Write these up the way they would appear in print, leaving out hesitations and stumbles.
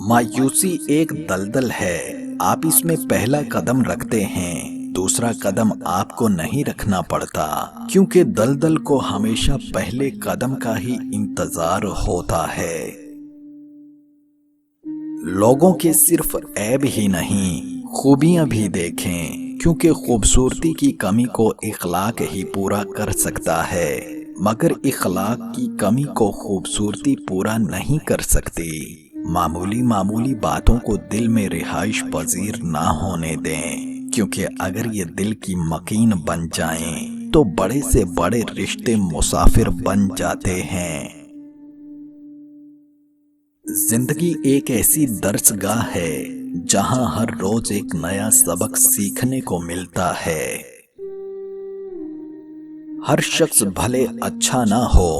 مایوسی ایک دلدل ہے، آپ اس میں پہلا قدم رکھتے ہیں، دوسرا قدم آپ کو نہیں رکھنا پڑتا، کیونکہ دلدل کو ہمیشہ پہلے قدم کا ہی انتظار ہوتا ہے۔ لوگوں کے صرف عیب ہی نہیں، خوبیاں بھی دیکھیں، کیونکہ خوبصورتی کی کمی کو اخلاق ہی پورا کر سکتا ہے، مگر اخلاق کی کمی کو خوبصورتی پورا نہیں کر سکتی۔ معمولی معمولی باتوں کو دل میں رہائش پذیر نہ ہونے دیں، کیونکہ اگر یہ دل کی مکین بن جائیں تو بڑے سے بڑے رشتے مسافر بن جاتے ہیں۔ زندگی ایک ایسی درس گاہ ہے جہاں ہر روز ایک نیا سبق سیکھنے کو ملتا ہے۔ ہر شخص بھلے اچھا نہ ہو،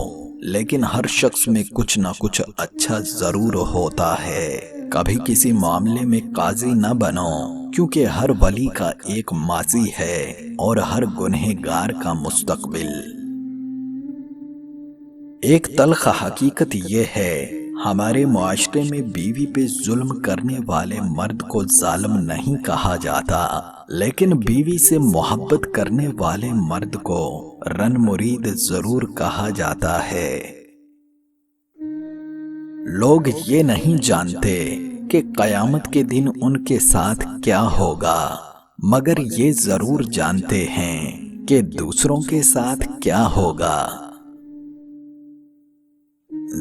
لیکن ہر شخص میں کچھ نہ کچھ اچھا ضرور ہوتا ہے۔ کبھی کسی معاملے میں قاضی نہ بنو، کیونکہ ہر ولی کا ایک ماضی ہے اور ہر گنہگار کا مستقبل۔ ایک تلخ حقیقت یہ ہے، ہمارے معاشرے میں بیوی پہ ظلم کرنے والے مرد کو ظالم نہیں کہا جاتا، لیکن بیوی سے محبت کرنے والے مرد کو رن مرید ضرور کہا جاتا ہے۔ لوگ یہ نہیں جانتے کہ قیامت کے دن ان کے ساتھ کیا ہوگا، مگر یہ ضرور جانتے ہیں کہ دوسروں کے ساتھ کیا ہوگا۔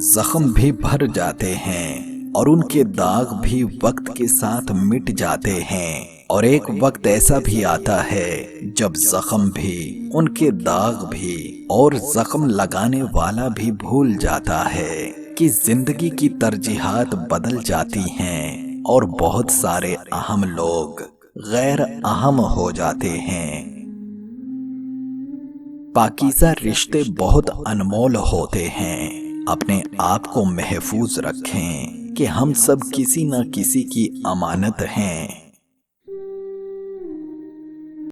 زخم بھی بھر جاتے ہیں اور ان کے داغ بھی وقت کے ساتھ مٹ جاتے ہیں، اور ایک وقت ایسا بھی آتا ہے جب زخم بھی، ان کے داغ بھی اور زخم لگانے والا بھی بھول جاتا ہے کہ زندگی کی ترجیحات بدل جاتی ہیں اور بہت سارے اہم لوگ غیر اہم ہو جاتے ہیں۔ پاکیزہ رشتے بہت انمول ہوتے ہیں، اپنے آپ کو محفوظ رکھیں کہ ہم سب کسی نہ کسی کی امانت ہیں۔